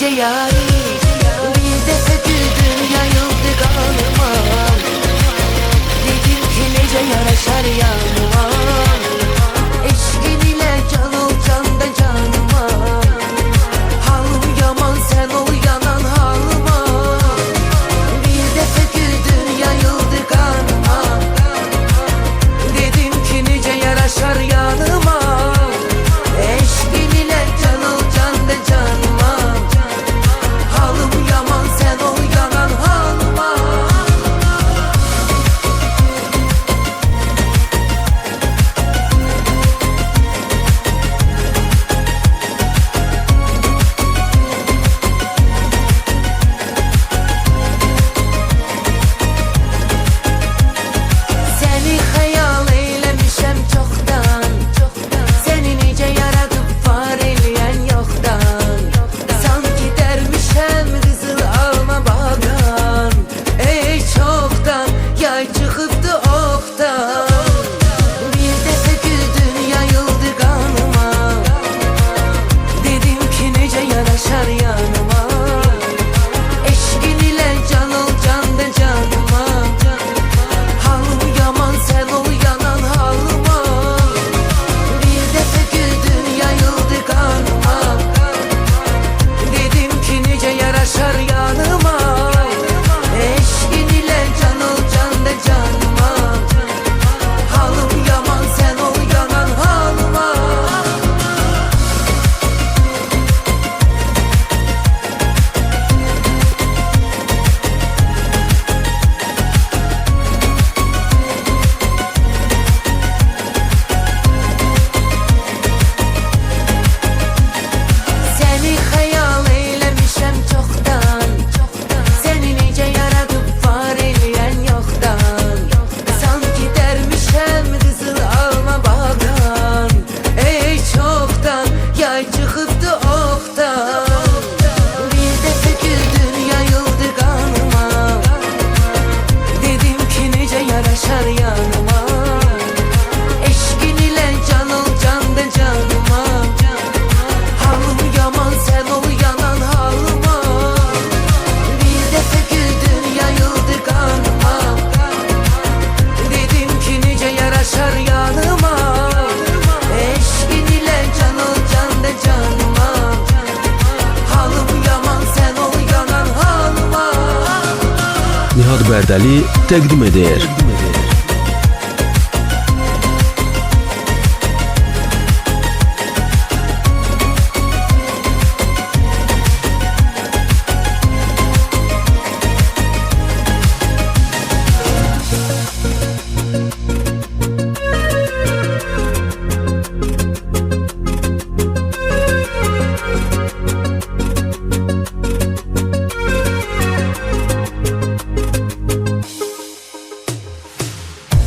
gece yari. Bir defa güldün yayıldı kanıma. Dedim ki nece yaraşar yanıma. Eşkin ile can ol can da canıma. Halım yaman sen ol yanan halıma. Bir defa güldün yayıldı kanıma. Dedim ki nece yaraşar yanıma. Eşkin ile can ol can da canıma. Halım yaman sen ol yanan halıma. Seni hayal eylemişem çoktan. Seni nece yaratıp var eyleyen yoktan. Sanki dermişem kızıl alma bağdan. Ey çoktan yay çıkıptı oktan. Bir defa güldün yayıldı kanıma. Dedim ki nece yaraşar yanıma. Eşkin ile can ol can da canıma. Halım yaman sen ol yanan halıma. Bir defa güldün yayıldı kanıma. Dedim ki nece yaraşar yanıma. Eşkin ile can ol can da canıma. Halım yaman sen ol yanan halıma. Seni hayal eylemişem çoktan. Seni nece yaratıp var eyleyen yoktan. Sanki dermişem kızıl alma bağdan. Ey çoktan yay çıkıptı oktan. Bir defa güldün yayıldı kanıma. Dedim ki nece yaraşar yanıma. Eşkin ile can ol can da canıma. Halım yaman sen ol yanan halıma. Bir defa güldün yayıldı kanıma. Dedim ki nece yaraşar yanıma. Eşkin ile can ol can da canıma. Halım yaman sen ol yanan halıma. Nihat Bərdəli təqdim edir.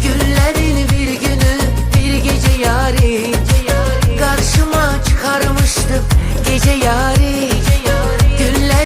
Günlerin bir günü bir gece yari. Karşıma çıkarmıştım gece yari.